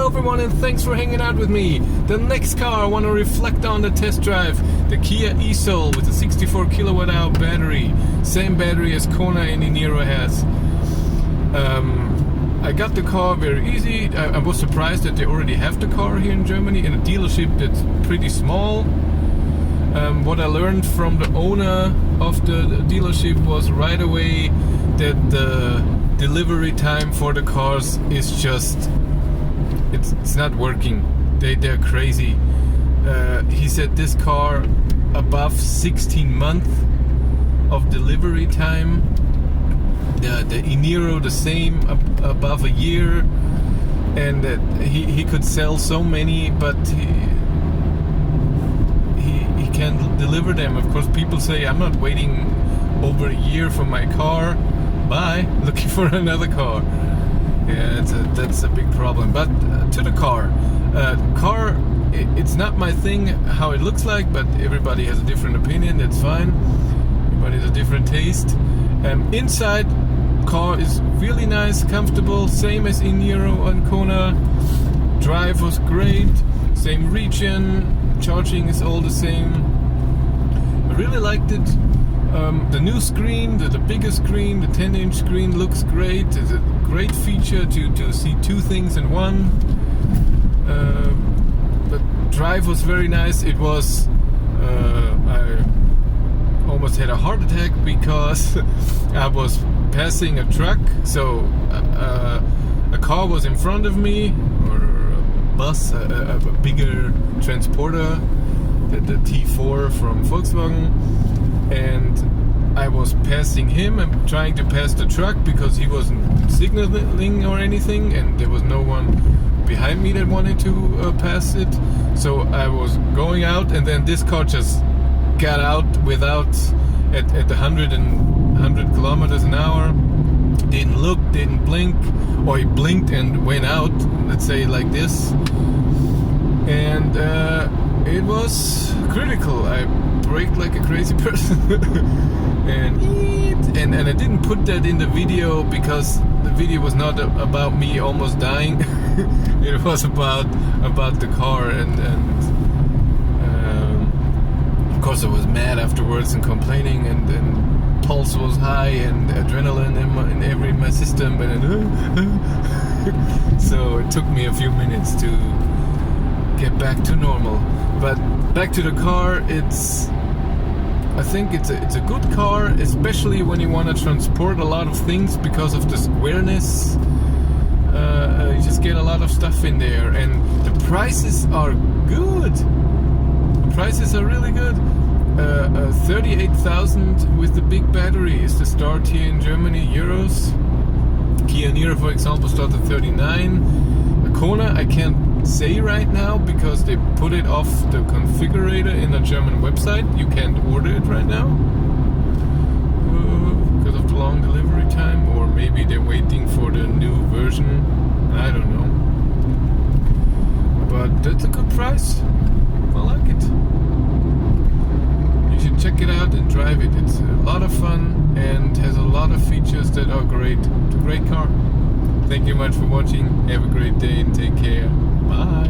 Hello everyone and thanks for hanging out with me. The next car I want to reflect on the test drive, the Kia eSoul with a 64 kilowatt hour battery. Same battery as Kona and Niro has. I got the car very easy. I was surprised that they already have the car here in Germany in a dealership that's pretty small. What I learned from the owner of the dealership was right away that the delivery time for the cars is just it's not working. They're crazy. He said this car above 16 months of delivery time. The Niro the same, above a year, and that he could sell so many, but he can't deliver them. Of course, people say I'm not waiting over a year for my car. Bye, looking for another car. Yeah, that's a big problem. But to the car. It's not my thing how it looks like, but everybody has a different opinion. That's fine. Everybody has a different taste. Inside, car is really nice, comfortable, same as in Niro and Kona. Drive was great, same region. Charging is all the same. I really liked it. The new screen, the bigger screen, the 10-inch screen looks great. It's a great feature to see two things in one. But drive was very nice. It was, I almost had a heart attack because I was passing a truck. So a car was in front of me, or a bus, a bigger transporter, the T4 from Volkswagen. And I was passing him and trying to pass the truck because he wasn't signaling or anything, and there was no one behind me that wanted to pass it. So I was going out, and then this car just got out without at the 100 kilometers an hour. Didn't look, didn't blink, or he blinked and went out. Let's say like this, and it was critical. I braked like a crazy person and I didn't put that in the video because the video was not about me almost dying. It was about the car, and of course I was mad afterwards and complaining, and pulse was high and adrenaline in my system, and so it took me a few minutes to get back to normal. But back to the car, I think it's a good car, especially when you want to transport a lot of things because of the squareness. You just get a lot of stuff in there, and the prices are good. The prices are really good. 38,000 with the big battery is the start here in Germany, euros. Kia Niro, for example, starts at 39. The Kona I can't say right now because they put it off the configurator in the German website. You can't order it right now because of the long delivery time, or maybe they're waiting for the new version. I don't know, but that's a good price. I like it. You should check it out and drive it. It's a lot of fun and has a lot of features that are great. It's a great car. Thank you much for watching. Have a great day and take care. Bye.